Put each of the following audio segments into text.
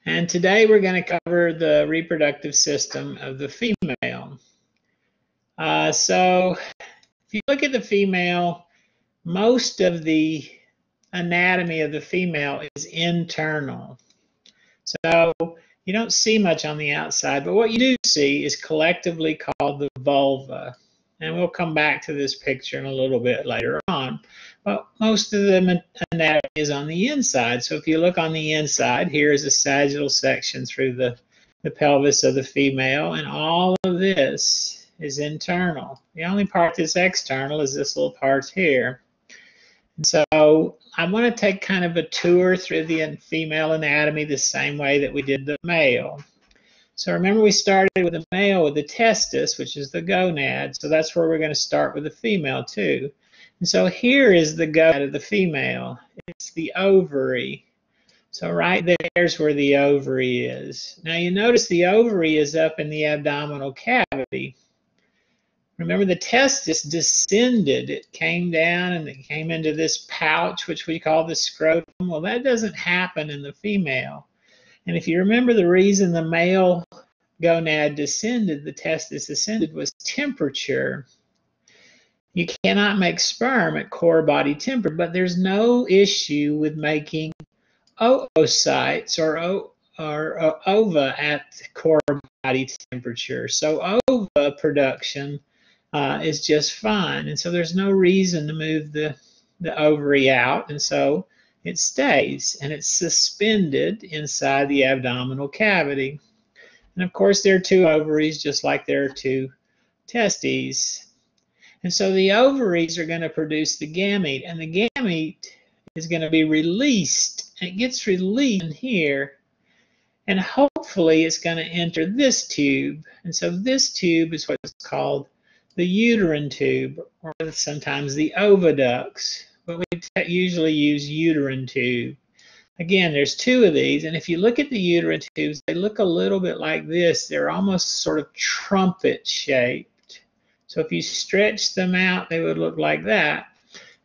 And today we're going to cover the reproductive system of the female. So if you look at the female, most of the anatomy of the female is internal. So you don't see much on the outside, but what you do see is collectively called the vulva. And we'll come back to this picture in a little bit later on. But most of the anatomy is on the inside. So if you look on the inside, here is a sagittal section through the pelvis of the female, and all of this is internal. The only part that's external is this little part here. And so I want to take kind of a tour through the female anatomy the same way that we did the male. So remember, we started with the male with the testis, which is the gonad. So that's where we're going to start with the female too. And so here is the gonad of the female. It's the ovary. So right there's where the ovary is. Now you notice the ovary is up in the abdominal cavity. Remember, the testis descended. It came down and it came into this pouch, which we call the scrotum. Well, that doesn't happen in the female. And if you remember, the reason the male gonad descended, the testis ascended, was temperature. You cannot make sperm at core body temperature, but there's no issue with making oocytes or ova at core body temperature. So ova production is just fine. And so there's no reason to move the ovary out. And so it stays, and it's suspended inside the abdominal cavity. And of course, there are two ovaries, just like there are two testes. And so the ovaries are going to produce the gamete, and the gamete is going to be released. And it gets released in here, and hopefully it's going to enter this tube. And so this tube is what's called the uterine tube, or sometimes the oviducts. But we usually use uterine tube. Again, there's two of these, and if you look at the uterine tubes, they look a little bit like this. They're almost sort of trumpet shaped. So if you stretch them out, they would look like that.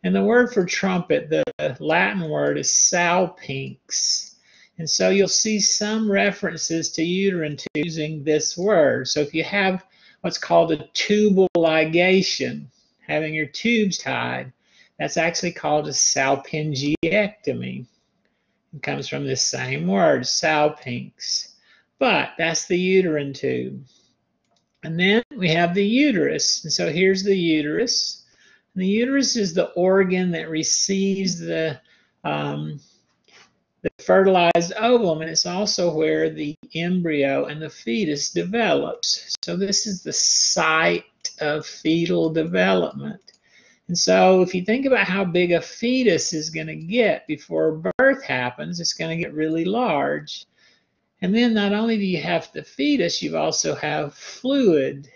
And the word for trumpet, the Latin word, is salpinx. And so you'll see some references to uterine tubes using this word. So if you have what's called a tubal ligation, having your tubes tied, that's actually called a salpingiectomy. It comes from this same word, salpinx. But that's the uterine tube. And then we have the uterus. And so here's the uterus. And the uterus is the organ that receives the fertilized ovum, and it's also where the embryo and the fetus develops. So this is the site of fetal development. And so if you think about how big a fetus is going to get before birth happens, it's going to get really large. And then not only do you have the fetus, you also have fluid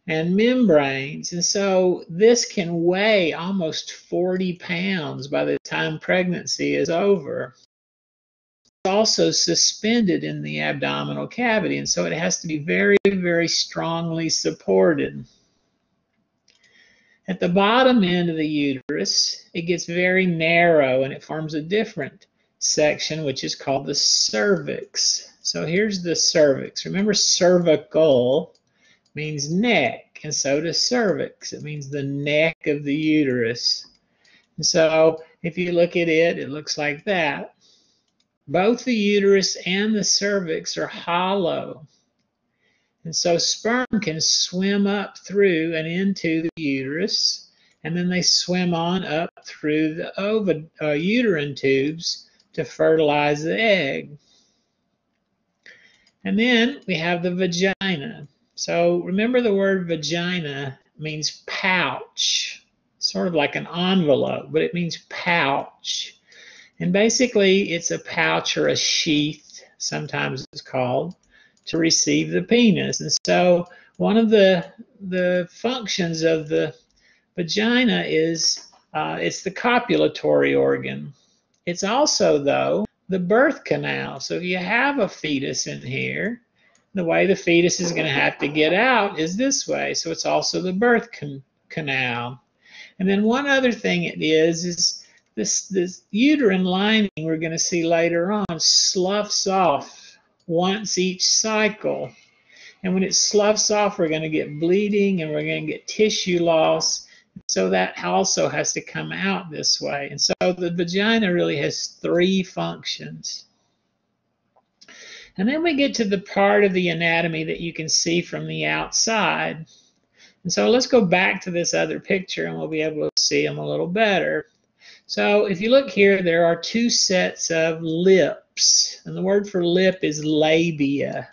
and membranes. And so this can weigh almost 40 pounds by the time pregnancy is over. It's also suspended in the abdominal cavity, and so it has to be very, very strongly supported. At the bottom end of the uterus, it gets very narrow and it forms a different section, which is called the cervix. So here's the cervix. Remember, cervical means neck, and so does cervix. It means the neck of the uterus. And so if you look at it, it looks like that. Both the uterus and the cervix are hollow. And so sperm can swim up through and into the uterus, and then they swim on up through the uterine tubes to fertilize the egg. And then we have the vagina. So remember, the word vagina means pouch, sort of like an envelope, but it means pouch. And basically it's a pouch or a sheath, sometimes it's called, to receive the penis. And so one of the functions of the vagina is it's the copulatory organ. It's also, though, the birth canal. So if you have a fetus in here, the way the fetus is going to have to get out is this way. So it's also the birth canal. And then one other thing it is this uterine lining we're going to see later on sloughs off once each cycle. And when it sloughs off, we're going to get bleeding and we're going to get tissue loss. So that also has to come out this way. And so the vagina really has three functions. And then we get to the part of the anatomy that you can see from the outside. And so let's go back to this other picture and we'll be able to see them a little better. So if you look here, there are two sets of lips. And the word for lip is labia.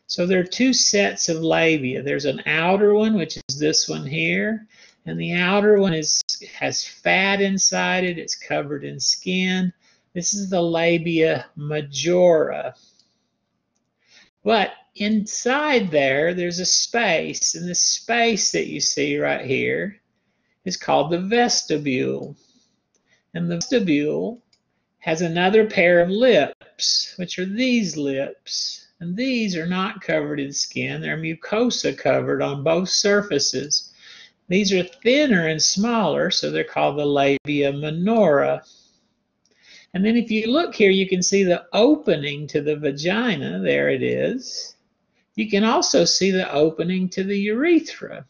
So there are two sets of labia. There's an outer one, which is this one here. And the outer one has fat inside it. It's covered in skin. This is the labia majora. But inside there's a space. And the space that you see right here is called the vestibule. And the vestibule has another pair of lips, which are these lips. And these are not covered in skin. They're mucosa covered on both surfaces. These are thinner and smaller, so they're called the labia minora. And then if you look here, you can see the opening to the vagina. There it is. You can also see the opening to the urethra,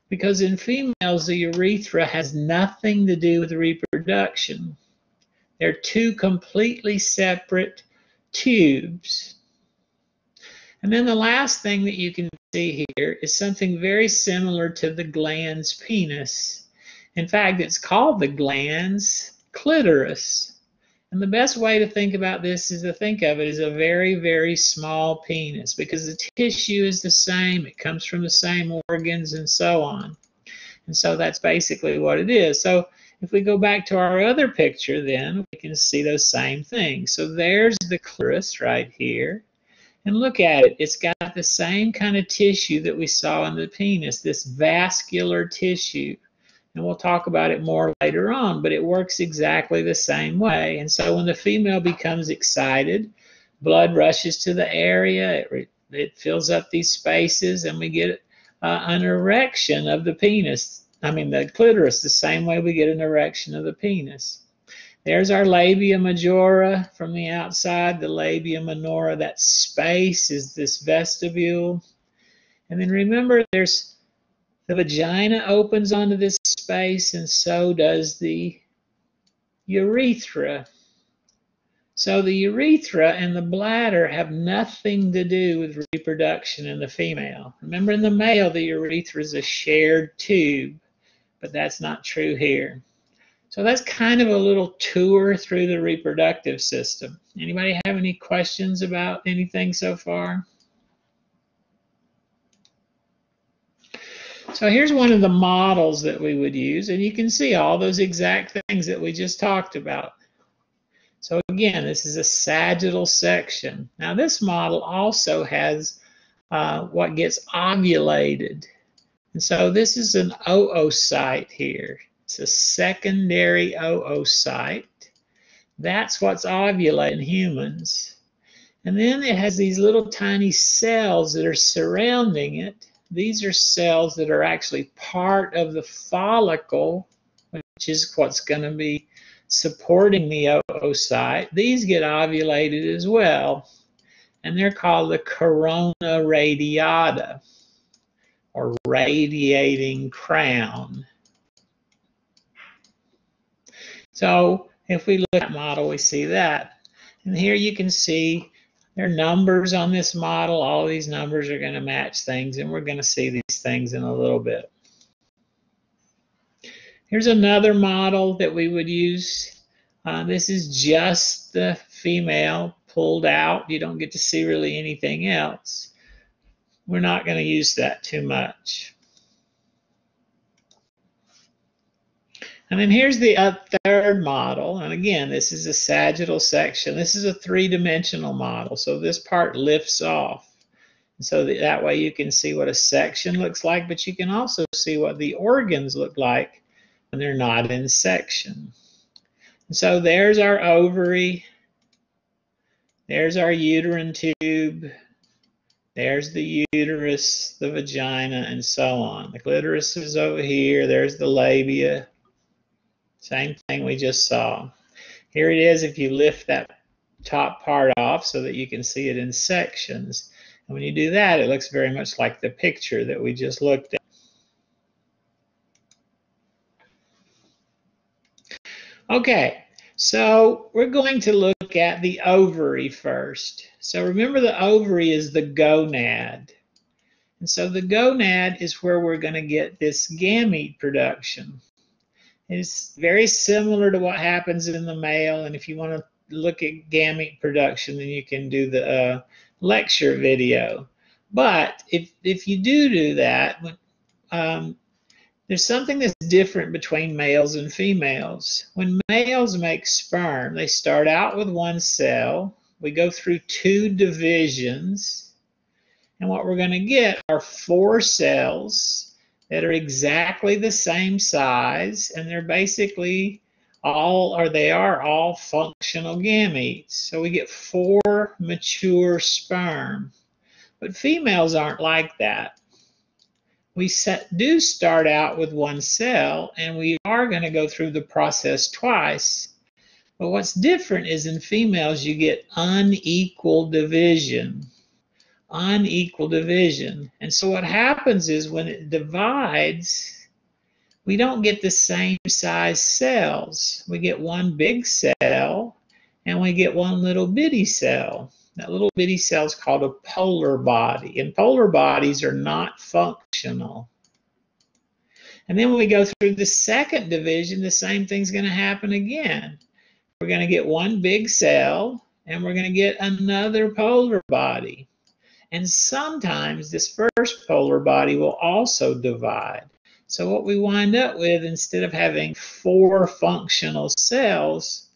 because in females, the urethra has nothing to do with reproduction. They're two completely separate tubes. And then the last thing that you can see here is something very similar to the glans penis. In fact, it's called the glans clitoris. And the best way to think about this is to think of it as a very, very small penis, because the tissue is the same, it comes from the same organs and so on. And so that's basically what it is. So if we go back to our other picture, then we can see those same things. So there's the clitoris right here. And look at it. It's got the same kind of tissue that we saw in the penis, this vascular tissue. And we'll talk about it more later on, but it works exactly the same way. And so when the female becomes excited, blood rushes to the area, it fills up these spaces, and we get an erection of the penis. I mean, the clitoris, the same way we get an erection of the penis. There's our labia majora from the outside, the labia minora. That space is this vestibule. And then remember, there's the vagina opens onto this space, and so does the urethra. So the urethra and the bladder have nothing to do with reproduction in the female. Remember, in the male, the urethra is a shared tube, but that's not true here. So that's kind of a little tour through the reproductive system. Anybody have any questions about anything so far? So here's one of the models that we would use, and you can see all those exact things that we just talked about. So again, this is a sagittal section. Now this model also has what gets ovulated. And so this is an oocyte here. It's a secondary oocyte. That's what's ovulating in humans. And then it has these little tiny cells that are surrounding it. These are cells that are actually part of the follicle, which is what's going to be supporting the oocyte. These get ovulated as well, and they're called the corona radiata, or radiating crown. So if we look at that model, we see that. And here you can see there are numbers on this model. All these numbers are going to match things, and we're going to see these things in a little bit. Here's another model that we would use. This is just the female pulled out. You don't get to see really anything else. We're not going to use that too much. And then here's the third model. And again, this is a sagittal section. This is a three-dimensional model. So this part lifts off. And so that way you can see what a section looks like, but you can also see what the organs look like when they're not in section. And so there's our ovary. There's our uterine tube. There's the uterus, the vagina, and so on. The clitoris is over here. There's the labia. Same thing we just saw. Here it is if you lift that top part off so that you can see it in sections. And when you do that, it looks very much like the picture that we just looked at. Okay, so we're going to look at the ovary first. So remember, the ovary is the gonad. And so the gonad is where we're going to get this gamete production. It's very similar to what happens in the male, and if you want to look at gamete production, then you can do the lecture video. But if you do that, there's something that's different between males and females. When males make sperm, they start out with one cell. We go through 2 divisions, and what we're going to get are 4 cells that are exactly the same size, and they're basically they are all functional gametes. So we get 4 mature sperm. But females aren't like that. We do start out with 1 cell, and we are going to go through the process twice. But what's different is in females, you get unequal division. Unequal division. And so what happens is when it divides, we don't get the same size cells. We get 1 big cell and we get 1 little bitty cell. That little bitty cell is called a polar body, and polar bodies are not functional. And then when we go through the second division, the same thing's going to happen again. We're going to get 1 big cell and we're going to get another polar body. And sometimes this first polar body will also divide. So what we wind up with, instead of having 4 functional cells,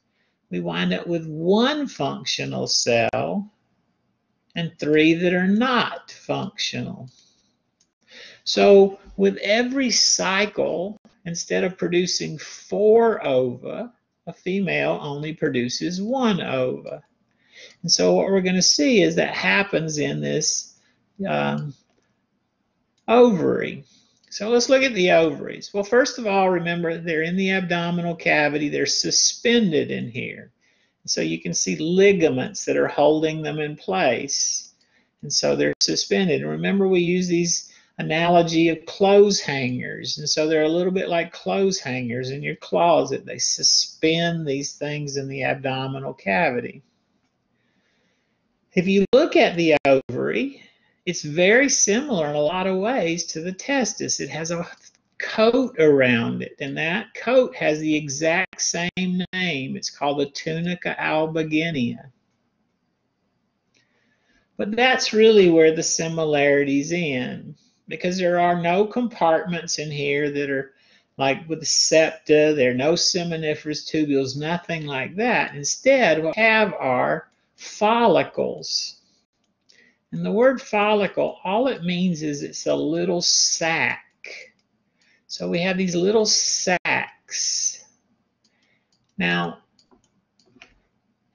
we wind up with 1 functional cell and 3 that are not functional. So with every cycle, instead of producing 4 ova, a female only produces 1 ova. And so what we're going to see is that happens in this ovary. So let's look at the ovaries. Well, first of all, remember they're in the abdominal cavity. They're suspended in here. So you can see ligaments that are holding them in place. And so they're suspended. And remember, we use these analogy of clothes hangers. And so they're a little bit like clothes hangers in your closet. They suspend these things in the abdominal cavity. If you look at the ovary, it's very similar in a lot of ways to the testis. It has a coat around it, and that coat has the exact same name. It's called the tunica albuginea. But that's really where the similarities end, because there are no compartments in here that are like with the septa. There are no seminiferous tubules, nothing like that. Instead, what we have are follicles. And the word follicle, all it means is it's a little sac. So we have these little sacs. Now,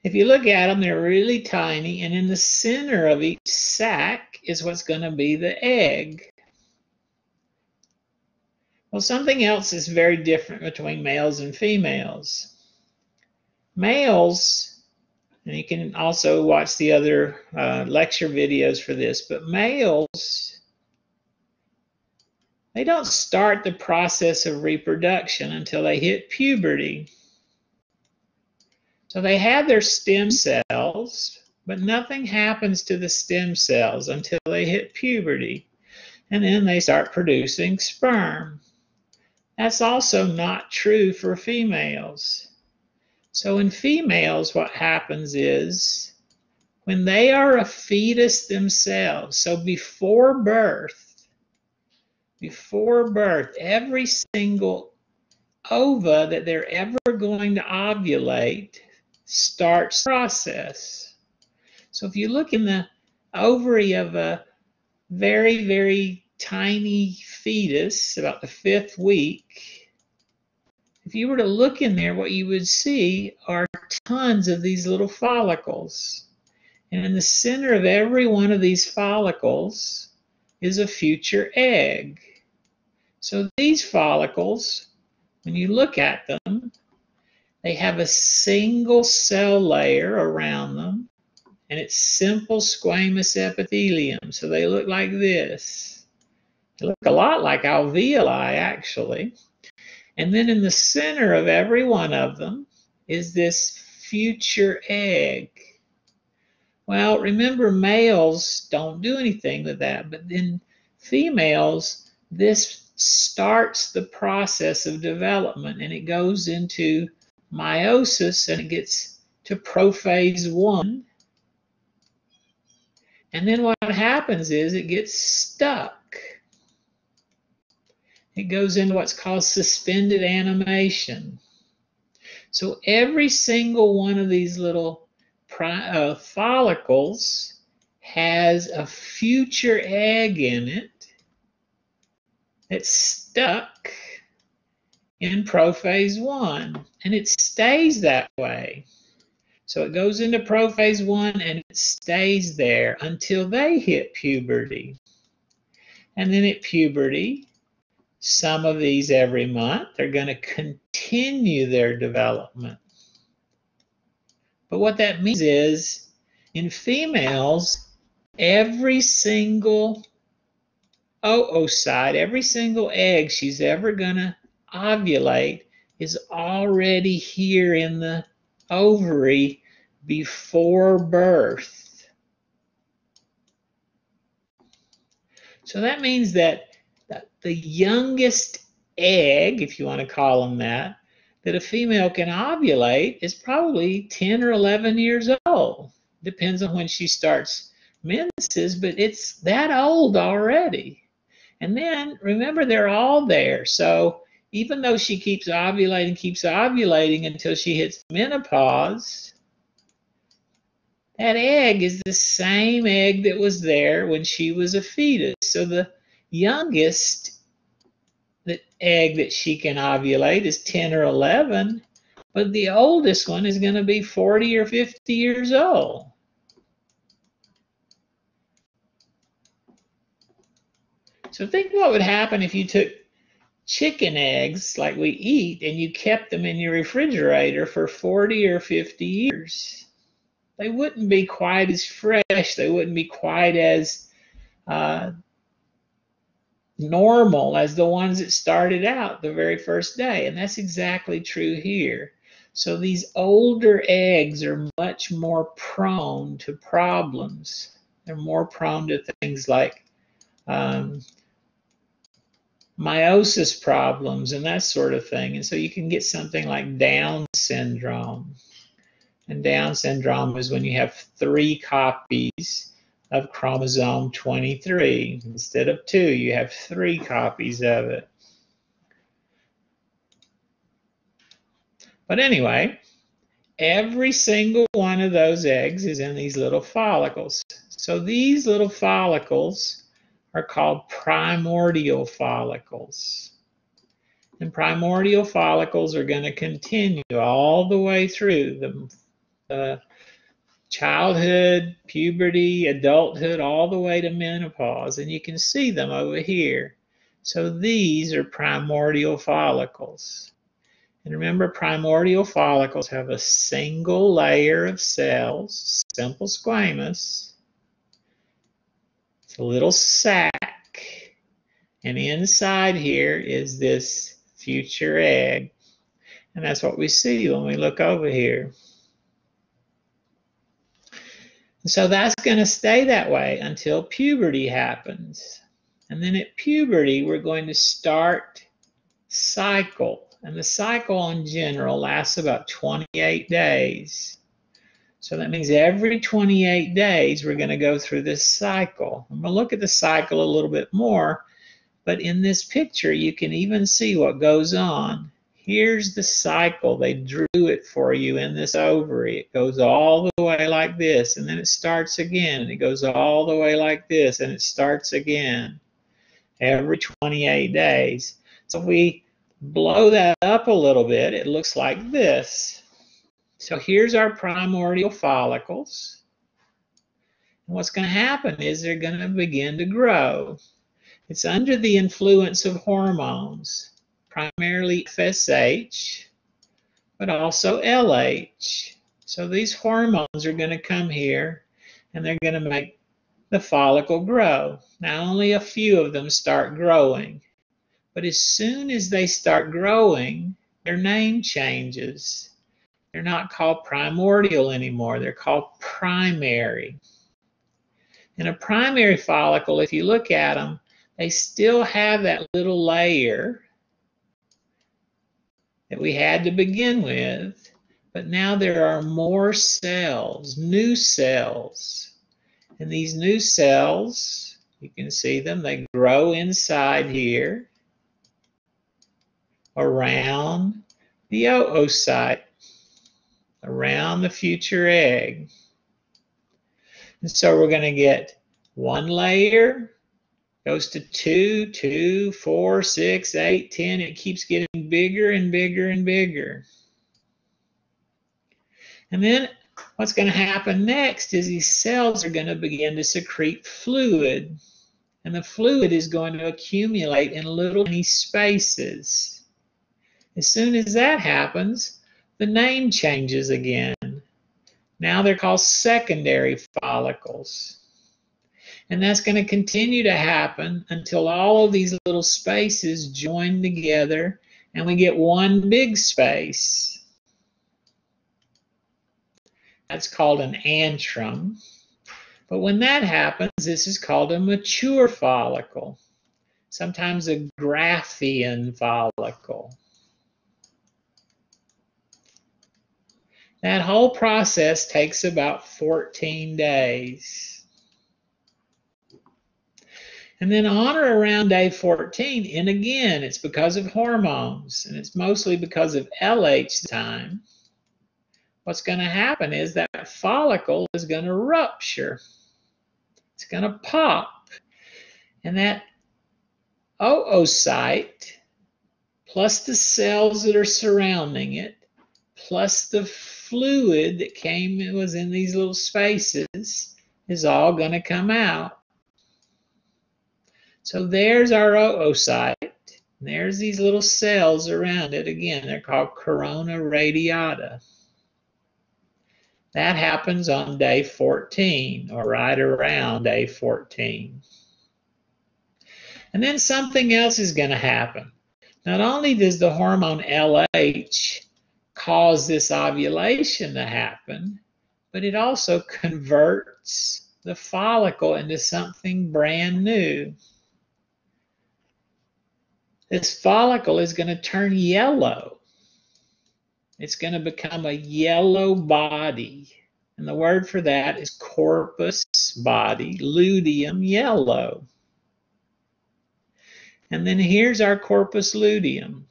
if you look at them, they're really tiny, and in the center of each sac is what's going to be the egg. Well, something else is very different between males and females. Males, and you can also watch the other lecture videos for this, but males, they don't start the process of reproduction until they hit puberty. So they have their stem cells, but nothing happens to the stem cells until they hit puberty. And then they start producing sperm. That's also not true for females. So in females, what happens is when they are a fetus themselves, so before birth, every single ova that they're ever going to ovulate starts the process. So if you look in the ovary of a very, very tiny fetus, about the 5th week, if you were to look in there, what you would see are tons of these little follicles. And in the center of every one of these follicles is a future egg. So these follicles, when you look at them, They have a single cell layer around them, and it's simple squamous epithelium. So they look like this. They look a lot like alveoli, actually. And then in the center of every one of them is this future egg. Well, remember, males don't do anything with that, but in females, this starts the process of development, and it goes into meiosis, and it gets to prophase 1. And then what happens is it gets stuck. It goes into what's called suspended animation. So every single one of these little follicles has a future egg in it that's stuck in prophase 1, and it stays that way. So it goes into prophase 1 and it stays there until they hit puberty. And then at puberty, some of these every month are going to continue their development. But what that means is, in females, every single oocyte, every single egg she's ever going to ovulate is already here in the ovary before birth. So that means that the youngest egg, if you want to call them that a female can ovulate is probably 10 or 11 years old. Depends on when she starts menses, but it's that old already. And then remember, they're all there. So even though she keeps ovulating until she hits menopause, that egg is the same egg that was there when she was a fetus. So the youngest egg that she can ovulate is 10 or 11, but the oldest one is going to be 40 or 50 years old. So think what would happen if you took chicken eggs like we eat and you kept them in your refrigerator for 40 or 50 years. They wouldn't be quite as fresh. They wouldn't be quite as normal as the ones that started out the very first day. And that's exactly true here. So these older eggs are much more prone to problems. They're more prone to things like meiosis problems and that sort of thing. And so you can get something like Down syndrome. And Down syndrome is when you have 3 copies of chromosome 23. Instead of 2, you have 3 copies of it. But anyway, every single one of those eggs is in these little follicles. So these little follicles are called primordial follicles. And primordial follicles are going to continue all the way through the childhood, puberty, adulthood, all the way to menopause. And you can see them over here. So these are primordial follicles. And remember, primordial follicles have a single layer of cells, simple squamous. It's a little sac. And inside here is this future egg. And that's what we see when we look over here. So that's going to stay that way until puberty happens. And then at puberty, we're going to start cycle. And the cycle in general lasts about 28 days. So that means every 28 days, we're going to go through this cycle. I'm going to look at the cycle a little bit more. But in this picture, you can even see what goes on. Here's the cycle. They drew it for you in this ovary. It goes all the way like this, and then it starts again. And it goes all the way like this, and it starts again every 28 days. So if we blow that up a little bit, it looks like this. So here's our primordial follicles. And what's going to happen is they're going to begin to grow. It's under the influence of hormones, primarily FSH, but also LH. So these hormones are going to come here and they're going to make the follicle grow. Now only a few of them start growing, but as soon as they start growing, their name changes. They're not called primordial anymore, they're called primary. In a primary follicle, if you look at them, they still have that little layer that we had to begin with, but now there are more cells, new cells. And these new cells, you can see them, they grow inside here around the oocyte, around the future egg. And so we're going to get one layer, goes to 2, 2, 4, 6, 8, 10. It keeps getting bigger and bigger and bigger. And then what's going to happen next is these cells are going to begin to secrete fluid. And the fluid is going to accumulate in little tiny spaces. As soon as that happens, the name changes again. Now they're called secondary follicles. And that's going to continue to happen until all of these little spaces join together and we get one big space. That's called an antrum. But when that happens, this is called a mature follicle, sometimes a Graafian follicle. That whole process takes about 14 days. And then on or around day 14, and again, it's because of hormones, and it's mostly because of LH time, what's going to happen is that follicle is going to rupture. It's going to pop. And that oocyte, plus the cells that are surrounding it, plus the fluid that was in these little spaces, is all going to come out. So there's our oocyte. There's these little cells around it. Again, they're called corona radiata. That happens on day 14, or right around day 14. And then something else is going to happen. Not only does the hormone LH cause this ovulation to happen, but it also converts the follicle into something brand new. This follicle is going to turn yellow. It's going to become a yellow body. And the word for that is corpus body, luteum yellow. And then here's our corpus luteum.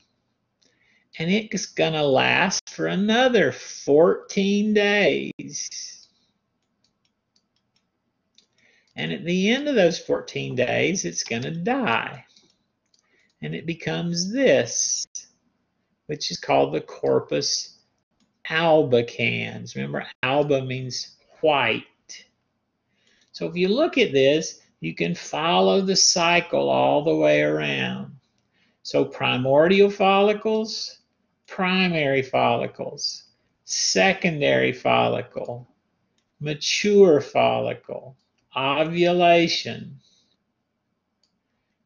And it's going to last for another 14 days. And at the end of those 14 days, it's going to die. And it becomes this, which is called the corpus albicans. Remember, alba means white. So if you look at this, you can follow the cycle all the way around. So primordial follicles, primary follicles, secondary follicle, mature follicle, ovulation,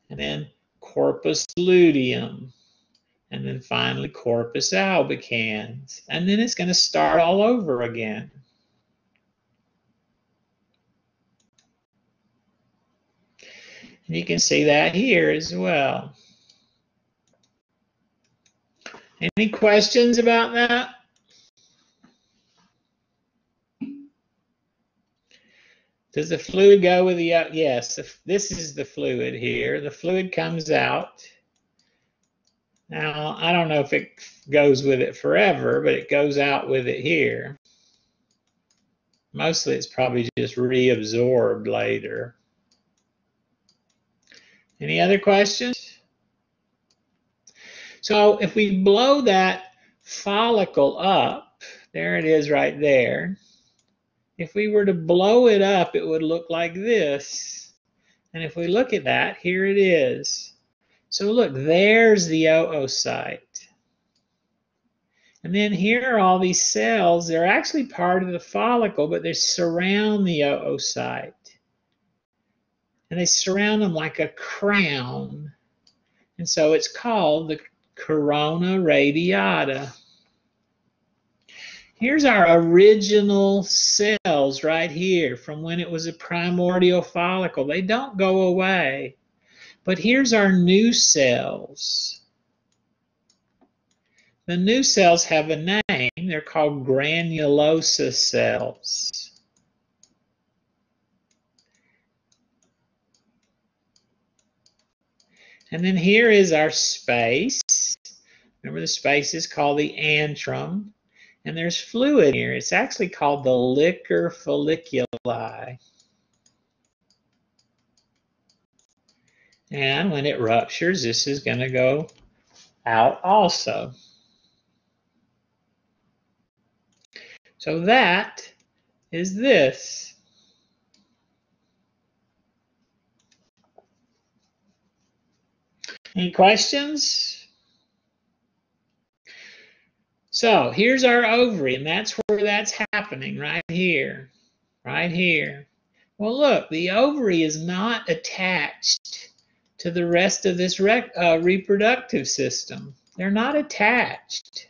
and then corpus luteum, and then finally corpus albicans. And then it's going to start all over again. And you can see that here as well. Any questions about that? Does the fluid go with the, yes, this is the fluid here. The fluid comes out. Now, I don't know if it goes with it forever, but it goes out with it here. Mostly it's probably just reabsorbed later. Any other questions? So if we blow that follicle up, there it is right there. If we were to blow it up, it would look like this. And if we look at that, here it is. So look, there's the oocyte. And then here are all these cells. They're actually part of the follicle, but they surround the oocyte. And they surround them like a crown. And so it's called the corona radiata. Here's our original cells right here from when it was a primordial follicle. They don't go away. But here's our new cells. The new cells have a name. They're called granulosa cells. And then here is our space. Remember, the space is called the antrum. And there's fluid here. It's actually called the liquor folliculi. And when it ruptures, this is going to go out also. So that is this. Any questions? So here's our ovary, and that's where that's happening, right here. Right here. Well, look, the ovary is not attached to the rest of this reproductive system. They're not attached.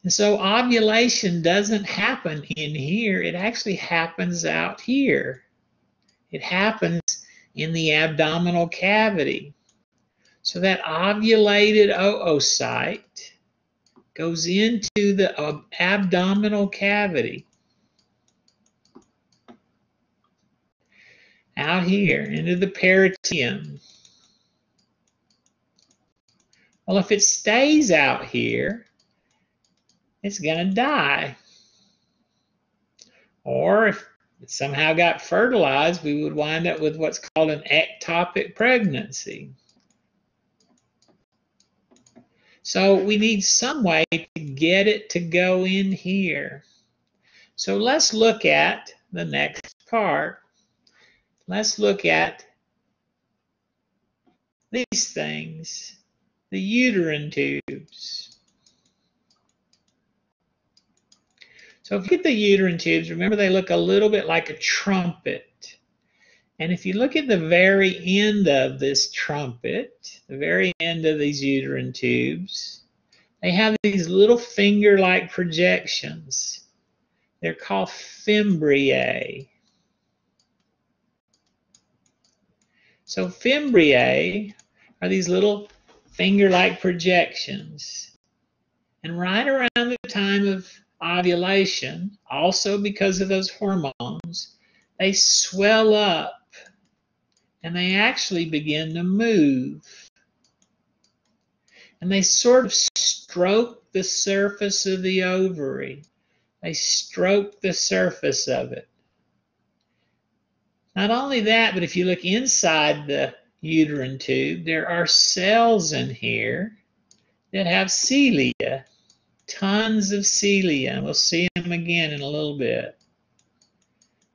And so ovulation doesn't happen in here. It actually happens out here. It happens in the abdominal cavity. So that ovulated oocyte goes into the abdominal cavity. Out here, into the peritoneum. Well, if it stays out here, it's going to die. Or if it somehow got fertilized, we would wind up with what's called an ectopic pregnancy. So we need some way to get it to go in here. So let's look at the next part. Let's look at these things, the uterine tubes. So if you get the uterine tubes, remember they look a little bit like a trumpet. And if you look at the very end of this trumpet, the very end of these uterine tubes, they have these little finger-like projections. They're called fimbriae. So fimbriae are these little finger-like projections. And right around the time of ovulation, also because of those hormones, they swell up and they actually begin to move. And they sort of stroke the surface of the ovary. They stroke the surface of it. Not only that, but if you look inside the uterine tube, there are cells in here that have cilia. Tons of cilia, and we'll see them again in a little bit.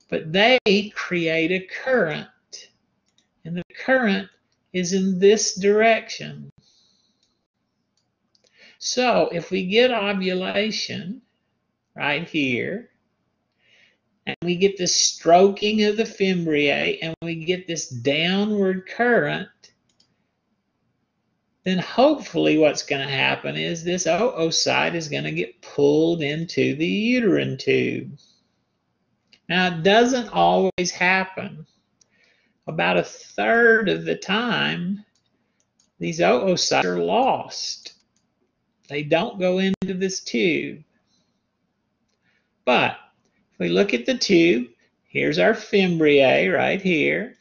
But they create a current, and the current is in this direction. So if we get ovulation right here, and we get the stroking of the fimbriae, and we get this downward current, then hopefully what's going to happen is this oocyte is going to get pulled into the uterine tube. Now, it doesn't always happen. About a third of the time, these oocytes are lost. They don't go into this tube. But if we look at the tube, here's our fimbriae right here.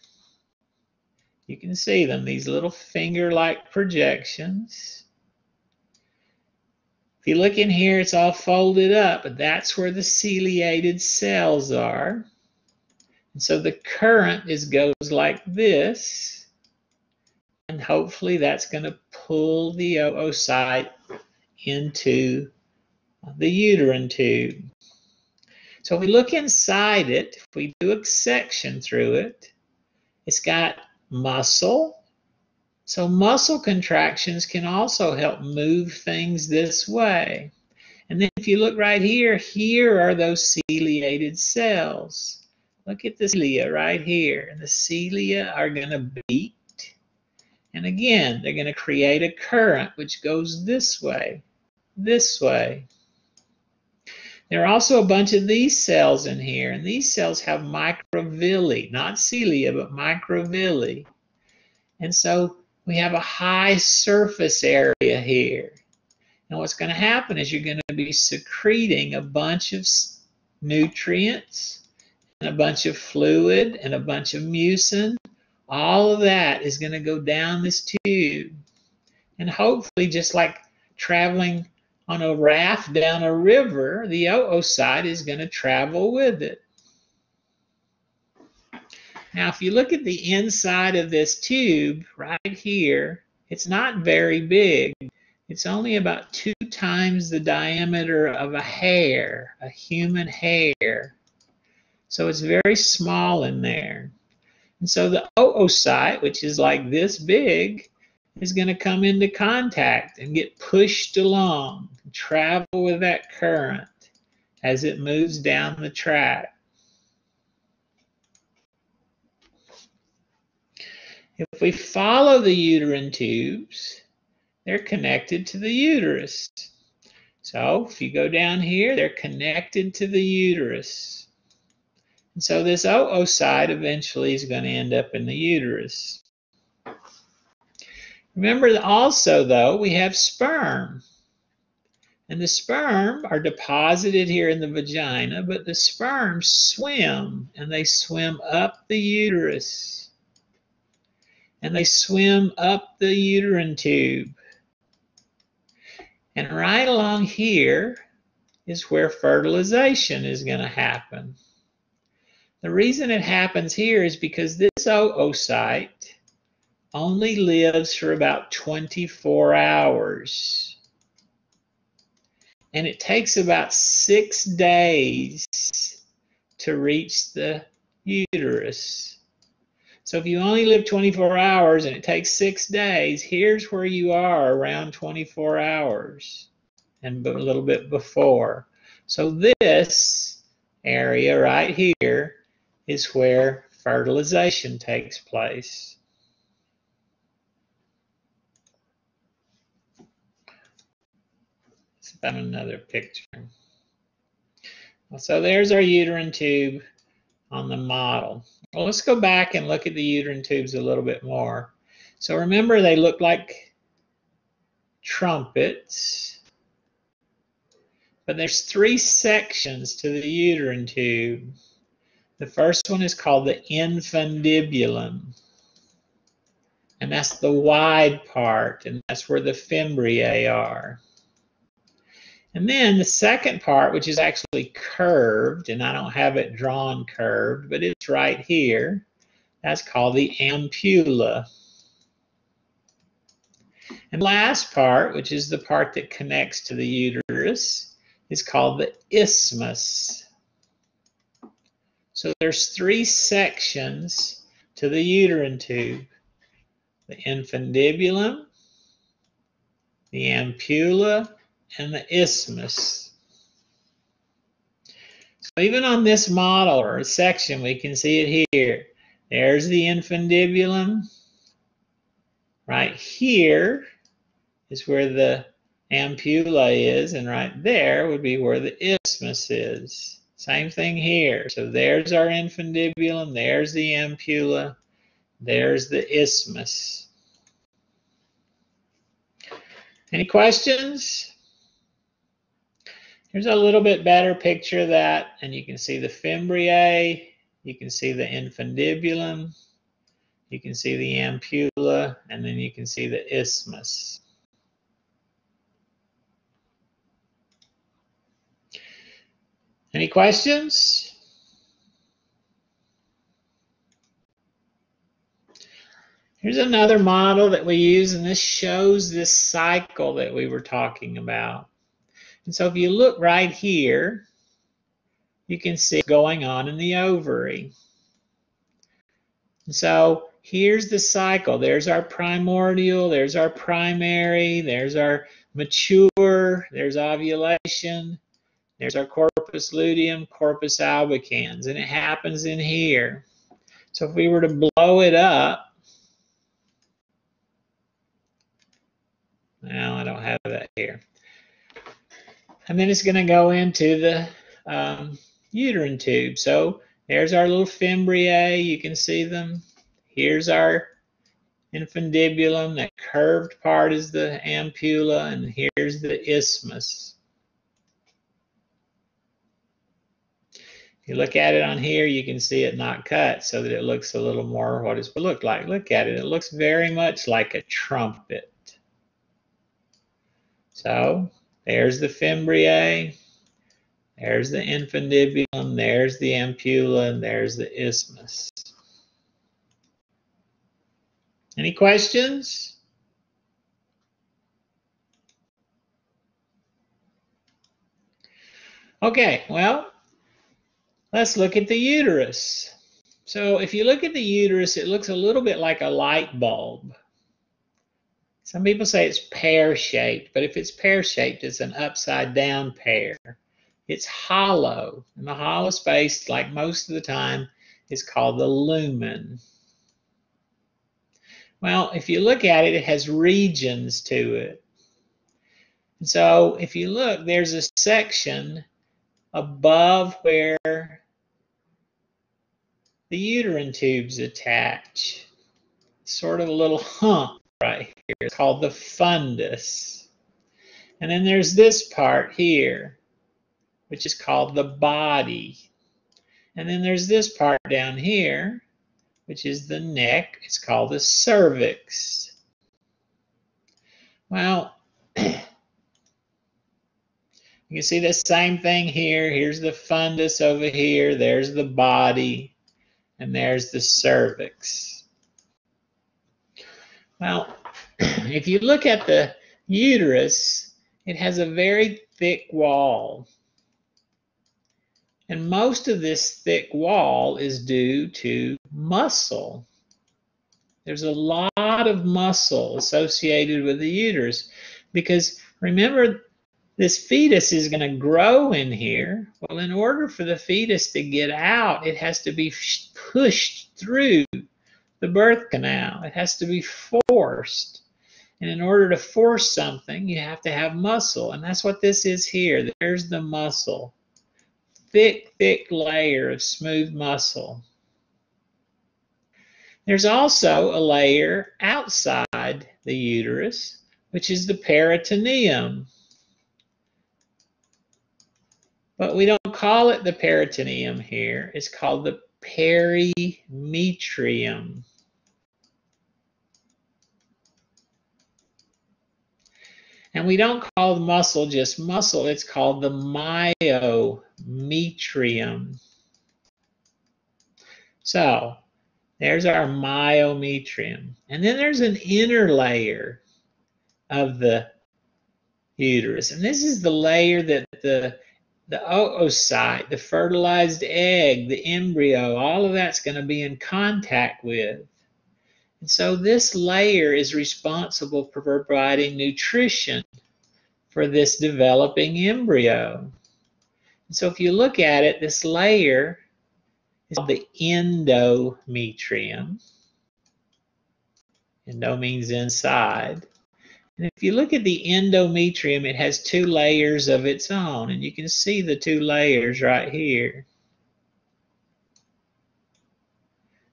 You can see them, these little finger-like projections. If you look in here, it's all folded up, but that's where the ciliated cells are. And so the current goes like this, and hopefully that's going to pull the oocyte into the uterine tube. So if we look inside it, if we do a section through it, it's got muscle, So muscle contractions can also help move things this way. And then if you look right here, here are those ciliated cells. Look at the cilia right here. And the cilia are going to beat. And again, they're going to create a current which goes this way, this way. There are also a bunch of these cells in here, and these cells have microvilli, not cilia, but microvilli. And so we have a high surface area here. And what's going to happen is you're going to be secreting a bunch of nutrients and a bunch of fluid and a bunch of mucin. All of that is going to go down this tube. And hopefully, just like traveling on a raft down a river, the oocyte is going to travel with it. Now, if you look at the inside of this tube right here, it's not very big. It's only about 2 times the diameter of a hair, a human hair. So it's very small in there. And so the oocyte, which is like this big, is going to come into contact and get pushed along, travel with that current as it moves down the tract. If we follow the uterine tubes, they're connected to the uterus. So if you go down here, they're connected to the uterus. And so this oocyte eventually is going to end up in the uterus. Remember also, though, we have sperm. And the sperm are deposited here in the vagina, but the sperm swim, and they swim up the uterus. And they swim up the uterine tube. And right along here is where fertilization is going to happen. The reason it happens here is because this oocyte only lives for about 24 hours. And it takes about 6 days to reach the uterus. So if you only live 24 hours and it takes 6 days, here's where you are around 24 hours and a little bit before. So this area right here is where fertilization takes place. Let's put another picture. So there's our uterine tube on the model. Well, let's go back and look at the uterine tubes a little bit more. So remember, they look like trumpets, but there's 3 sections to the uterine tube. The first one is called the infundibulum, and that's the wide part, and that's where the fimbriae are. And then the second part, which is actually curved, and I don't have it drawn curved, but it's right here, that's called the ampulla. And the last part, which is the part that connects to the uterus, is called the isthmus. So there's 3 sections to the uterine tube: the infundibulum, the ampulla, and the isthmus. So even on this model or section, we can see it here. There's the infundibulum. Right here is where the ampulla is, and right there would be where the isthmus is. Same thing here. So there's our infundibulum, there's the ampulla, there's the isthmus. Any questions? Here's a little bit better picture of that, and you can see the fimbriae, you can see the infundibulum, you can see the ampulla, and then you can see the isthmus. Any questions? Here's another model that we use, and this shows this cycle that we were talking about. And so if you look right here, you can see what's going on in the ovary. And so here's the cycle. There's our primordial, there's our primary, there's our mature, there's ovulation, there's our corpus luteum, corpus albicans, and it happens in here. So if we were to blow it up, now I don't have that here. And then it's going to go into the uterine tube. So there's our little fimbriae. You can see them. Here's our infundibulum. That curved part is the ampulla, and here's the isthmus. If you look at it on here, you can see it not cut so that it looks a little more what it's look like. Look at it. It looks very much like a trumpet. So there's the fimbriae, there's the infundibulum, there's the ampulla, and there's the isthmus. Any questions? Okay, well, let's look at the uterus. So if you look at the uterus, it looks a little bit like a light bulb. Some people say it's pear-shaped, but if it's pear-shaped, it's an upside-down pear. It's hollow, and the hollow space, like most of the time, is called the lumen. Well, if you look at it, it has regions to it. And so if you look, there's a section above where the uterine tubes attach. Sort of a little hump right here. It's called the fundus. And then there's this part here, which is called the body. And then there's this part down here, which is the neck. It's called the cervix. Well, you can see the same thing here. Here's the fundus over here. There's the body. And there's the cervix. Well, if you look at the uterus, it has a very thick wall. And most of this thick wall is due to muscle. There's a lot of muscle associated with the uterus because remember, this fetus is going to grow in here. Well, in order for the fetus to get out, it has to be pushed through the birth canal. It has to be forced. And in order to force something, you have to have muscle. And that's what this is here. There's the muscle. Thick, thick layer of smooth muscle. There's also a layer outside the uterus, which is the peritoneum. But we don't call it the peritoneum here. It's called the perimetrium. And we don't call the muscle just muscle. It's called the myometrium. So there's our myometrium. And then there's an inner layer of the uterus. And this is the layer that the oocyte, the fertilized egg, the embryo, all of that's going to be in contact with. And so this layer is responsible for providing nutrition for this developing embryo. And so if you look at it, this layer is called the endometrium. Endo means inside. And if you look at the endometrium, it has two layers of its own. And you can see the two layers right here.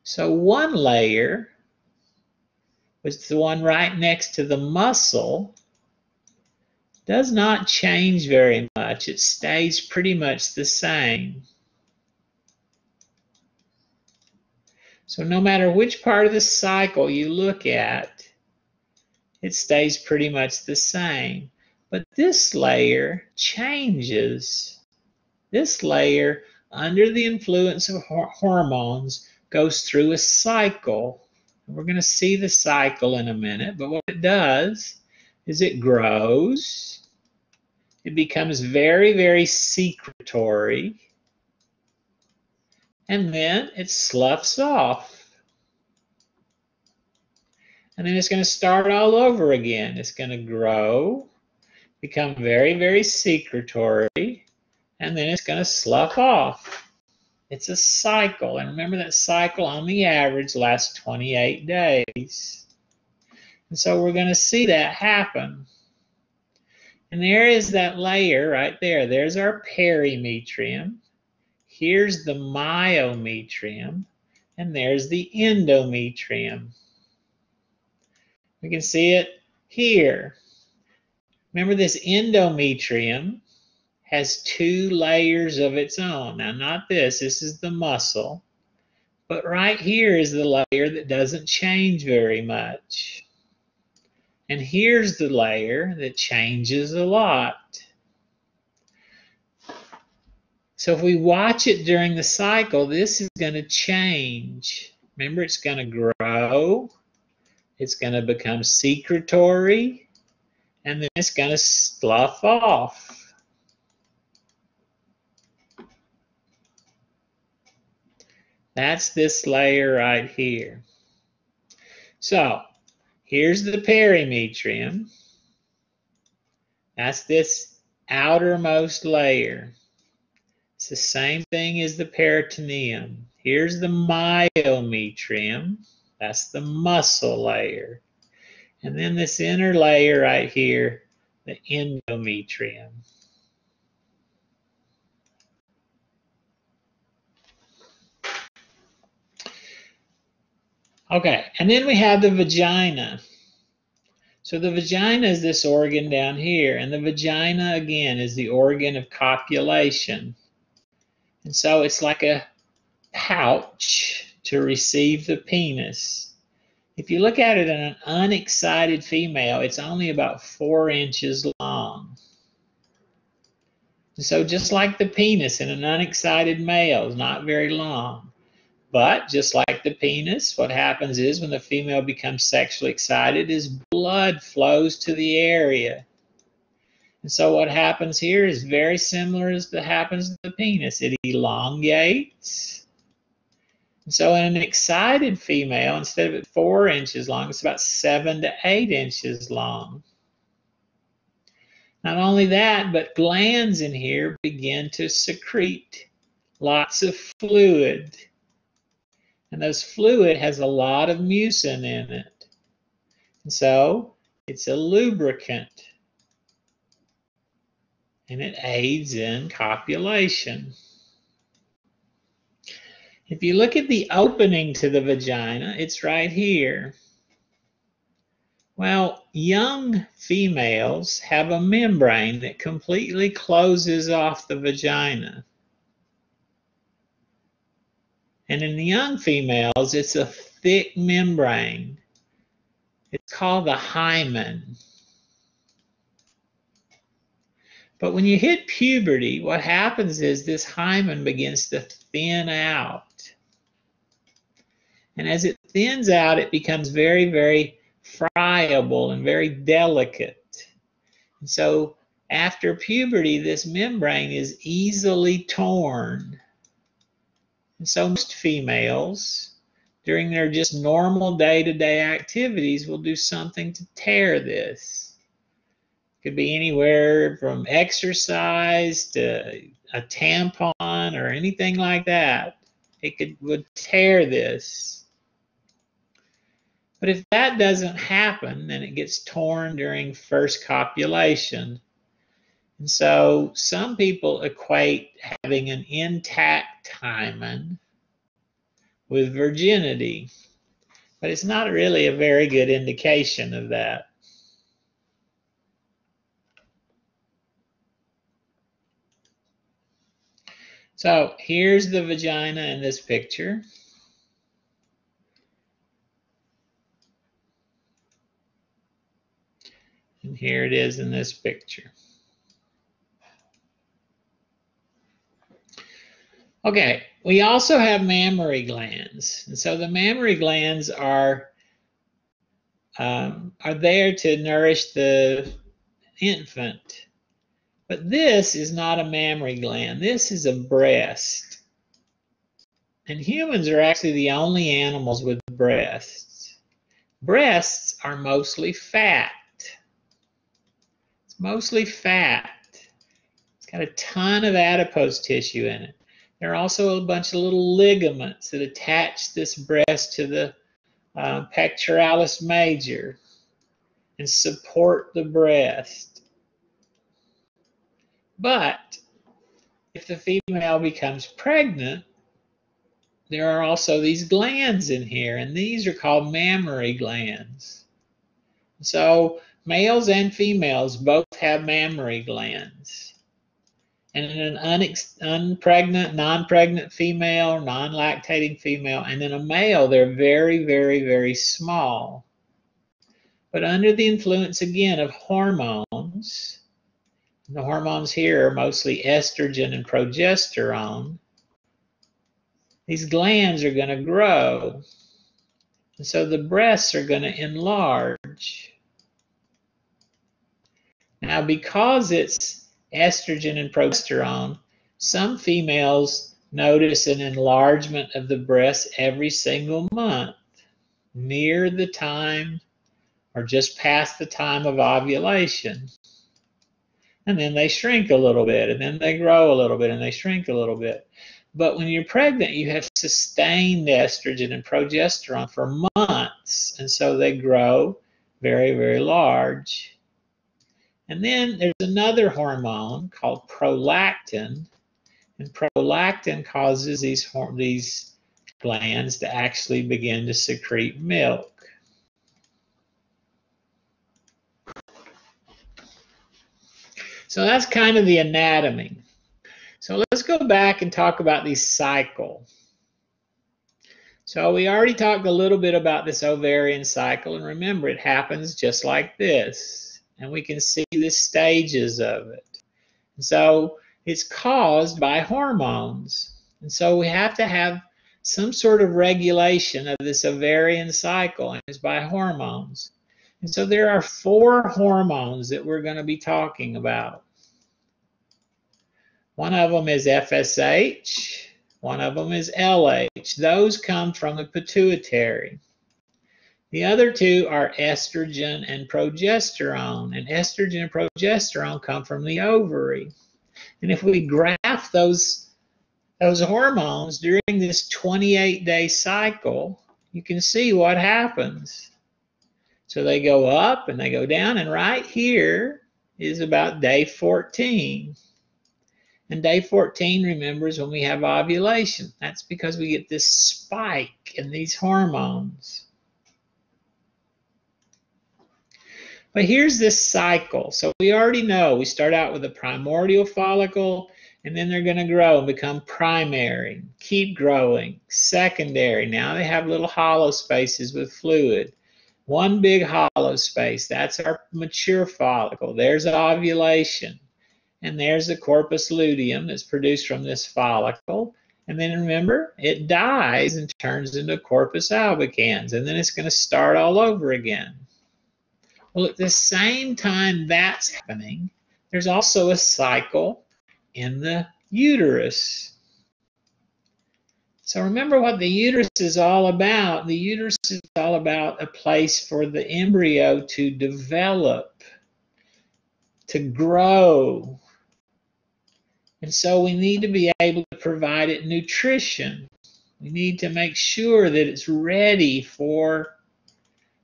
So one layer, which is the one right next to the muscle, does not change very much. It stays pretty much the same. So no matter which part of the cycle you look at, it stays pretty much the same. But this layer changes. This layer, under the influence of hormones, goes through a cycle. We're going to see the cycle in a minute, but what it does is it grows. It becomes very, very secretory. And then it sloughs off. And then it's going to start all over again. It's going to grow, become very, very secretory, and then it's going to slough off. It's a cycle. And remember that cycle on the average lasts 28 days. And so we're going to see that happen. And there is that layer right there. There's our perimetrium. Here's the myometrium. And there's the endometrium. We can see it here. Remember, this endometrium has two layers of its own. Now, not this. This is the muscle. But right here is the layer that doesn't change very much. And here's the layer that changes a lot. So if we watch it during the cycle, this is going to change. Remember, it's going to grow. It's going to become secretory. And then it's going to slough off. That's this layer right here. So here's the perimetrium. That's this outermost layer. It's the same thing as the peritoneum. Here's the myometrium. That's the muscle layer. And then this inner layer right here, the endometrium. Okay, and then we have the vagina. So the vagina is this organ down here, and the vagina, again, is the organ of copulation. And so it's like a pouch to receive the penis. If you look at it in an unexcited female, it's only about 4 inches long. And so just like the penis in an unexcited male is not very long. But just like the penis, what happens is when the female becomes sexually excited is blood flows to the area. And so what happens here is very similar as that happens to the penis. It elongates. And so in an excited female, instead of it 4 inches long, it's about 7 to 8 inches long. Not only that, but glands in here begin to secrete lots of fluid. And this fluid has a lot of mucin in it. And so it's a lubricant. And it aids in copulation. If you look at the opening to the vagina, it's right here. Well, young females have a membrane that completely closes off the vagina. And in the young females, it's a thick membrane. It's called the hymen. But when you hit puberty, what happens is this hymen begins to thin out. And as it thins out, it becomes very, very friable and very delicate. And so after puberty, this membrane is easily torn. And so most females, during their just normal day-to-day activities, will do something to tear this. It could be anywhere from exercise to a tampon or anything like that. It would tear this. But if that doesn't happen, then it gets torn during first copulation. And so some people equate having an intact hymen with virginity, but it's not really a very good indication of that. So here's the vagina in this picture. And here it is in this picture. Okay, we also have mammary glands. And so the mammary glands are there to nourish the infant. But this is not a mammary gland. This is a breast. And humans are actually the only animals with breasts. breasts are mostly fat. It's mostly fat. It's got a ton of adipose tissue in it. There are also a bunch of little ligaments that attach this breast to the pectoralis major and support the breast. But if the female becomes pregnant, there are also these glands in here, and these are called mammary glands. So males and females both have mammary glands. And in an unpregnant, non-pregnant female, non-lactating female, and in a male, they're very, very, very small. But under the influence, again, of hormones, the hormones here are mostly estrogen and progesterone, these glands are going to grow. And so the breasts are going to enlarge. Now, because it's estrogen and progesterone, some females notice an enlargement of the breasts every single month, near the time or just past the time of ovulation. And then they shrink a little bit, and then they grow a little bit, and they shrink a little bit. But when you're pregnant, you have sustained estrogen and progesterone for months, and so they grow very, very large. And then there's another hormone called prolactin, and prolactin causes these glands to actually begin to secrete milk. So that's kind of the anatomy. So let's go back and talk about the cycle. So we already talked a little bit about this ovarian cycle, and remember, it happens just like this, and we can see the stages of it. And so it's caused by hormones, and so we have to have some sort of regulation of this ovarian cycle, and it's by hormones. And so there are 4 hormones that we're going to be talking about. One of them is FSH, one of them is LH. Those come from the pituitary. The other 2 are estrogen and progesterone, and estrogen and progesterone come from the ovary. And if we graph those hormones during this 28-day cycle, you can see what happens. So they go up and they go down, and right here is about day 14. And day 14, remember, is when we have ovulation. That's because we get this spike in these hormones. But here's this cycle. So we already know we start out with a primordial follicle, and then they're going to grow and become primary, keep growing, secondary. Now they have little hollow spaces with fluid. One big hollow space, that's our mature follicle. There's ovulation. And there's the corpus luteum that's produced from this follicle. And then remember, it dies and turns into corpus albicans. And then it's going to start all over again. Well, at the same time that's happening, there's also a cycle in the uterus. So remember what the uterus is all about. The uterus is all about a place for the embryo to develop, to grow. And so we need to be able to provide it nutrition. We need to make sure that it's ready for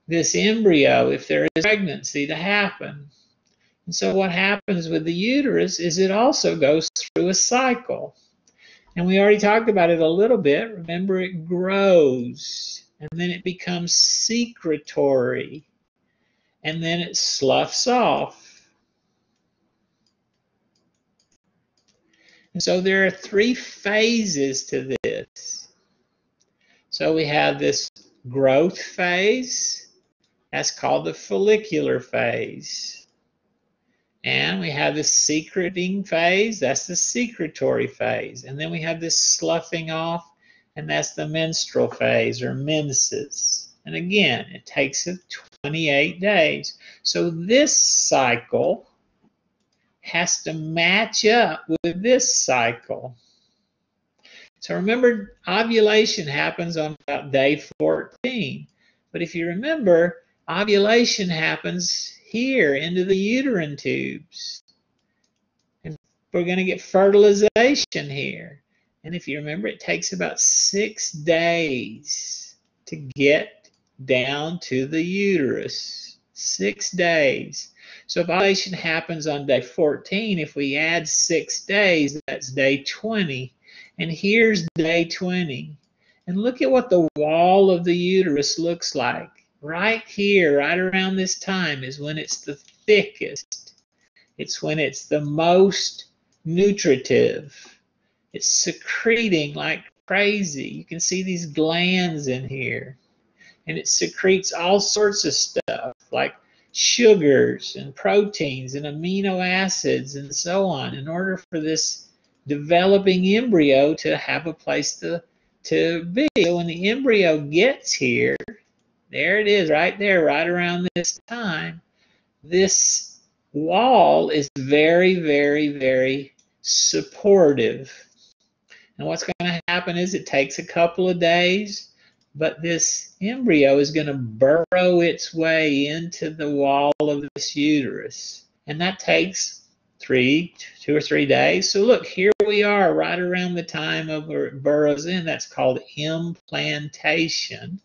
this embryo if there is pregnancy to happen. And so what happens with the uterus is it also goes through a cycle. And we already talked about it a little bit. Remember, it grows, and then it becomes secretory, and then it sloughs off. And so there are 3 phases to this. So we have this growth phase. That's called the follicular phase. And we have this secreting phase. That's the secretory phase. And then we have this sloughing off, and that's the menstrual phase, or menses. And again, it takes 28 days. So this cycle has to match up with this cycle. So remember, ovulation happens on about day 14. But if you remember, ovulation happens here into the uterine tubes. And we're going to get fertilization here. And if you remember, it takes about 6 days to get down to the uterus. 6 days. So if ovulation happens on day 14, if we add 6 days, that's day 20. And here's day 20. And look at what the wall of the uterus looks like. Right here, right around this time is when it's the thickest. It's when it's the most nutritive. It's secreting like crazy. You can see these glands in here. And it secretes all sorts of stuff like sugars and proteins and amino acids and so on in order for this developing embryo to have a place to be. So when the embryo gets here, there it is right there, right around this time, this wall is very, very, very supportive. And what's going to happen is it takes a couple of days, but this embryo is going to burrow its way into the wall of this uterus. And that takes 2 or 3 days. So look, here we are right around the time of where it burrows in. That's called implantation.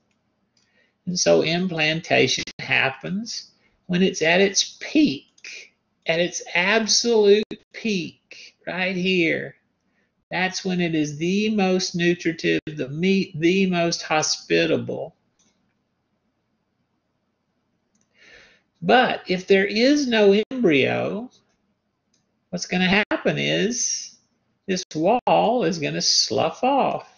And so implantation happens when it's at its peak, at its absolute peak, right here. That's when it is the most nutritive, the most hospitable. But if there is no embryo, what's going to happen is this wall is going to slough off.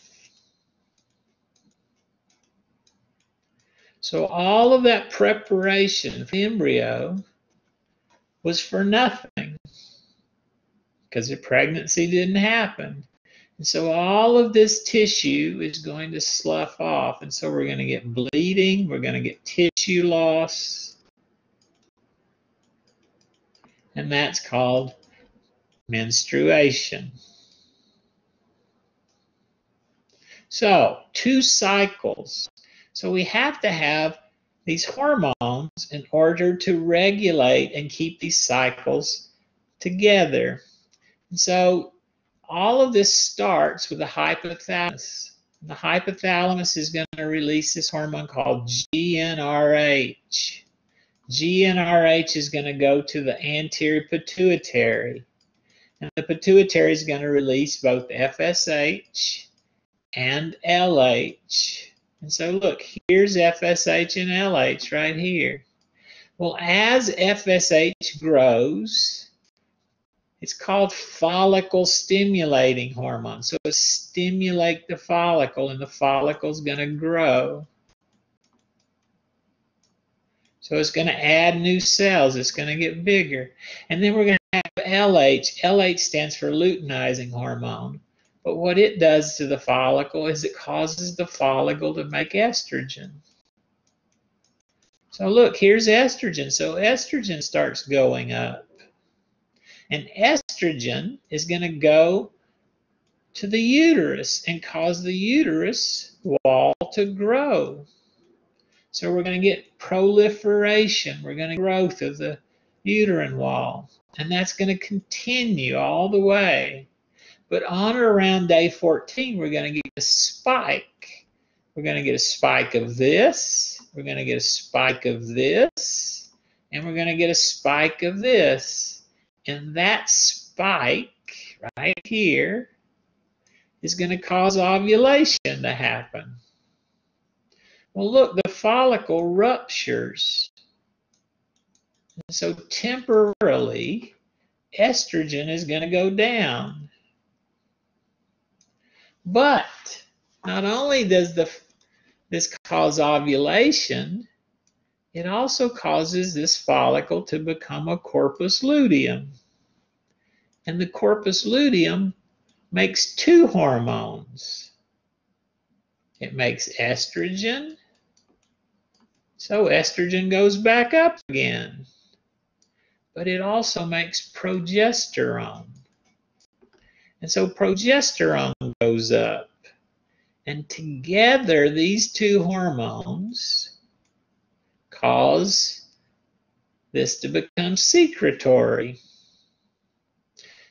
So all of that preparation for the embryo was for nothing because the pregnancy didn't happen. And so all of this tissue is going to slough off. And so we're going to get bleeding. We're going to get tissue loss. And that's called menstruation. So 2 cycles. So we have to have these hormones in order to regulate and keep these cycles together. And so all of this starts with the hypothalamus. The hypothalamus is going to release this hormone called GnRH. GnRH is going to go to the anterior pituitary. And the pituitary is going to release both FSH and LH. And so look, here's FSH and LH right here. Well, as FSH grows, it's called follicle stimulating hormone. So it stimulates the follicle, and the follicle is going to grow. So it's going to add new cells. It's going to get bigger. And then we're going to have LH. LH stands for luteinizing hormone. But what it does to the follicle is it causes the follicle to make estrogen. So look, here's estrogen. So estrogen starts going up. And estrogen is going to go to the uterus and cause the uterus wall to grow. So we're going to get proliferation. We're going to get growth of the uterine wall. And that's going to continue all the way. But on or around day 14, we're going to get a spike. We're going to get a spike of this. We're going to get a spike of this. And we're going to get a spike of this. And that spike right here is going to cause ovulation to happen. Well, look, the follicle ruptures. And so temporarily, estrogen is going to go down. But not only does this cause ovulation, it also causes this follicle to become a corpus luteum. And the corpus luteum makes 2 hormones. It makes estrogen. So estrogen goes back up again. But it also makes progesterone. And so progesterone goes up. And together, these 2 hormones cause this to become secretory.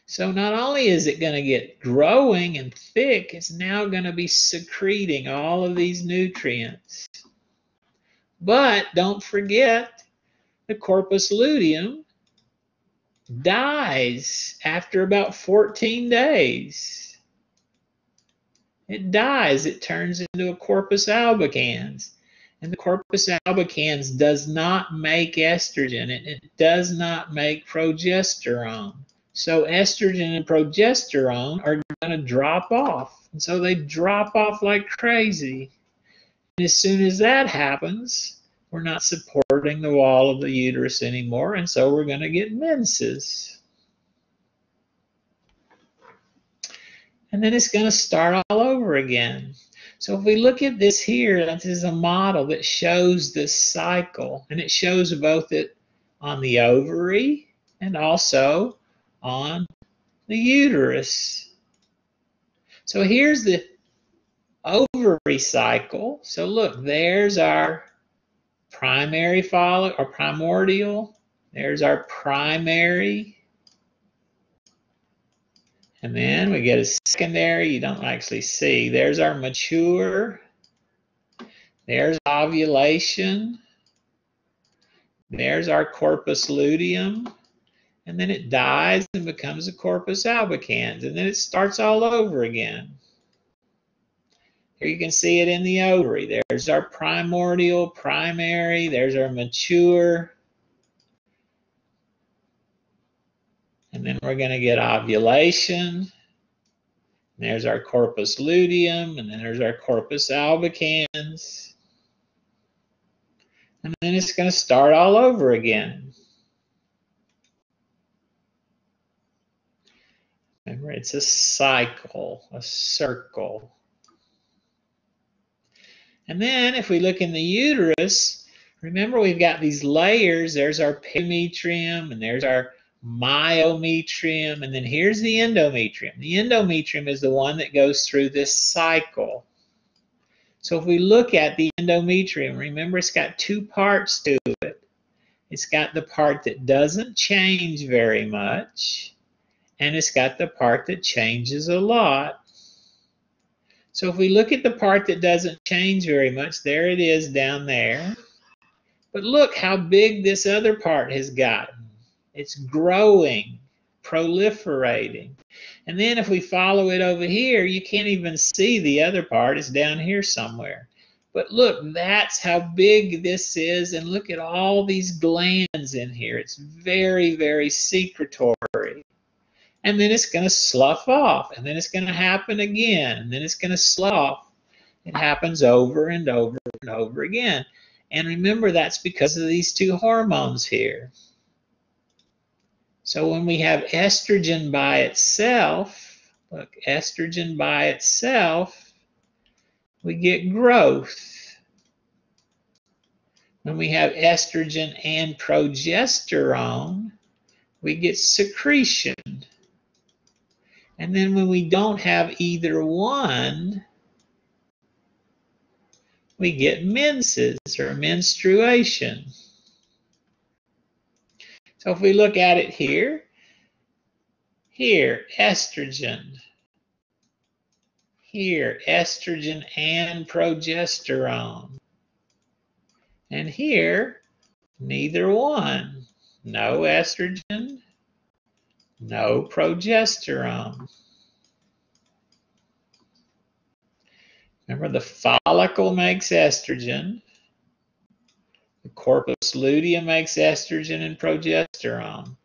So not only is it going to get growing and thick, it's now going to be secreting all of these nutrients. But don't forget, the corpus luteum dies after about 14 days. It dies. It turns into a corpus albicans. And the corpus albicans does not make estrogen, and it does not make progesterone. So estrogen and progesterone are going to drop off. And so they drop off like crazy. And as soon as that happens, we're not supporting the wall of the uterus anymore, and so we're going to get menses. And then it's going to start all over again. So if we look at this here, this is a model that shows this cycle, and it shows both it on the ovary and also on the uterus. So here's the ovary cycle. So look, there's our primary follicle or primordial. There's our primary. And then we get a secondary. You don't actually see. There's our mature. There's ovulation. There's our corpus luteum. And then it dies and becomes a corpus albicans. And then it starts all over again. Here you can see it in the ovary. There's our primordial, primary. There's our mature. And then we're going to get ovulation. There's our corpus luteum. And then there's our corpus albicans. And then it's going to start all over again. Remember, it's a cycle, a circle. And then if we look in the uterus, remember we've got these layers. There's our metrium, and there's our myometrium, and then here's the endometrium. The endometrium is the one that goes through this cycle. So if we look at the endometrium, remember it's got two parts to it. It's got the part that doesn't change very much, and it's got the part that changes a lot. So if we look at the part that doesn't change very much, there it is down there. But look how big this other part has gotten. It's growing, proliferating. And then if we follow it over here, you can't even see the other part. It's down here somewhere. But look, that's how big this is. And look at all these glands in here. It's very, very secretory. And then it's going to slough off. And then it's going to happen again. And then it's going to slough off. It happens over and over and over again. And remember, that's because of these two hormones here. So when we have estrogen by itself, look, estrogen by itself, we get growth. When we have estrogen and progesterone, we get secretion. And then when we don't have either one, we get menses or menstruation. So if we look at it here, estrogen. Here, estrogen and progesterone. And here, neither one. No estrogen, no progesterone. Remember, the follicle makes estrogen. The corpus luteum makes estrogen and progesterone.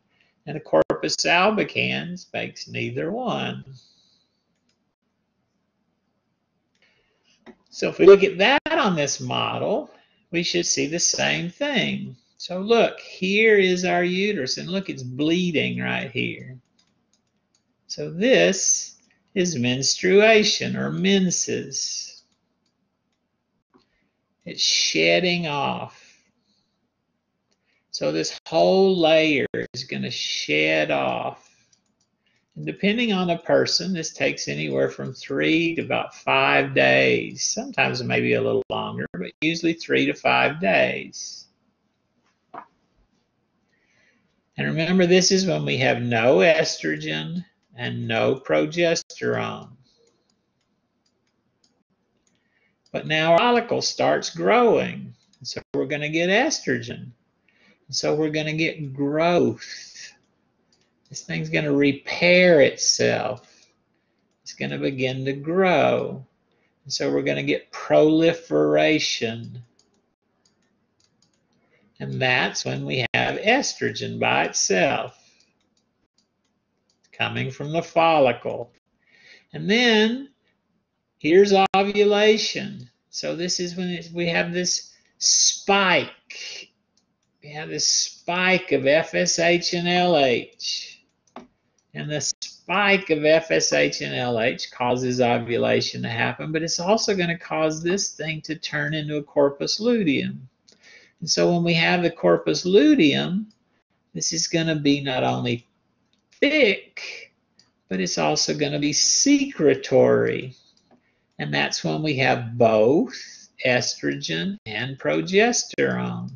And the corpus albicans makes neither one. So if we look at that on this model, we should see the same thing. So look, here is our uterus, and look, it's bleeding right here. So this is menstruation or menses. It's shedding off. So this whole layer is going to shed off. And depending on the person, this takes anywhere from 3 to about 5 days. Sometimes it may be a little longer, but usually 3 to 5 days. And remember, this is when we have no estrogen and no progesterone. But now our follicle starts growing. So we're going to get estrogen. So we're going to get growth. This thing's going to repair itself. It's going to begin to grow. And so we're going to get proliferation. And that's when we have estrogen by itself coming from the follicle. And then here's ovulation. So this is when we have this spike. We have this spike of FSH and LH. And the spike of FSH and LH causes ovulation to happen, but it's also going to cause this thing to turn into a corpus luteum. And so when we have the corpus luteum, this is going to be not only thick, but it's also going to be secretory. And that's when we have both estrogen and progesterone.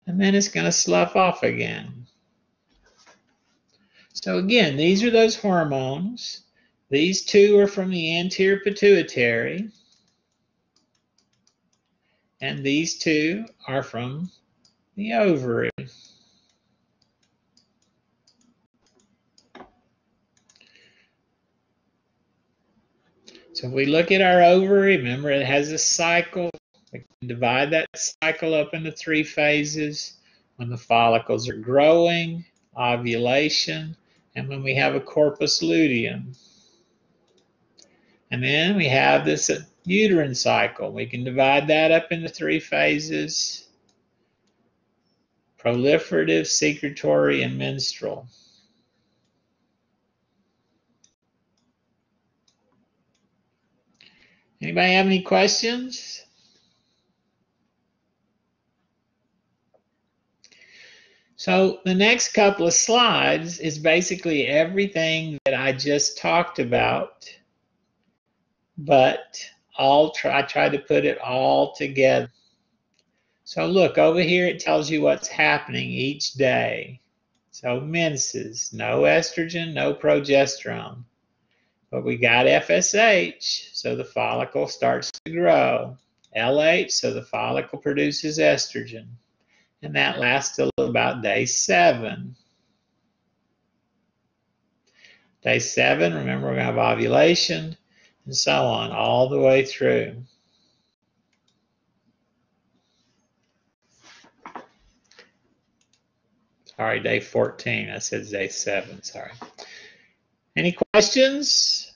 And then it's going to slough off again. So again, these are those hormones. These two are from the anterior pituitary. And these two are from the ovary. So if we look at our ovary, remember it has a cycle. We can divide that cycle up into 3 phases. When the follicles are growing, ovulation, and when we have a corpus luteum. And then we have this uterine cycle. We can divide that up into 3 phases: proliferative, secretory, and menstrual. Anybody have any questions? So the next couple of slides is basically everything that I just talked about, but I tried to put it all together. So look, over here it tells you what's happening each day. So menses, no estrogen, no progesterone. But we got FSH, so the follicle starts to grow. LH, so the follicle produces estrogen. And that lasts till about day 7. Day 7, remember, we're going to have ovulation, and so on, all the way through. Sorry, day 14. I said day 7, sorry. Any questions?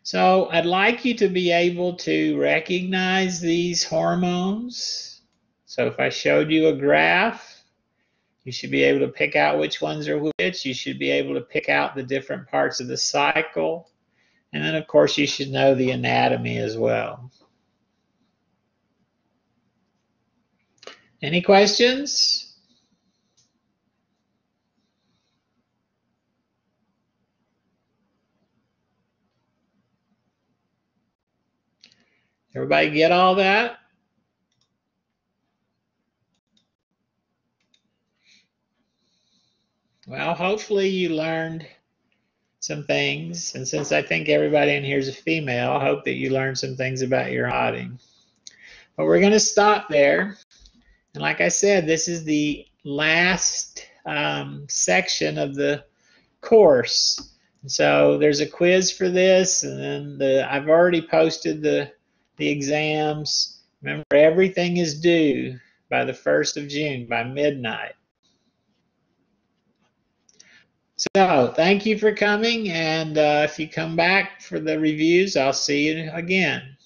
So I'd like you to be able to recognize these hormones. So if I showed you a graph, you should be able to pick out which ones are which. You should be able to pick out the different parts of the cycle. And then, of course, you should know the anatomy as well. Any questions? Everybody get all that? Well, hopefully you learned some things. And since I think everybody in here is a female, I hope that you learned some things about your body. But we're going to stop there. And like I said, this is the last section of the course. So there's a quiz for this, and then I've already posted the exams. Remember, everything is due by the 1st of June, by midnight. So thank you for coming, and if you come back for the reviews, I'll see you again.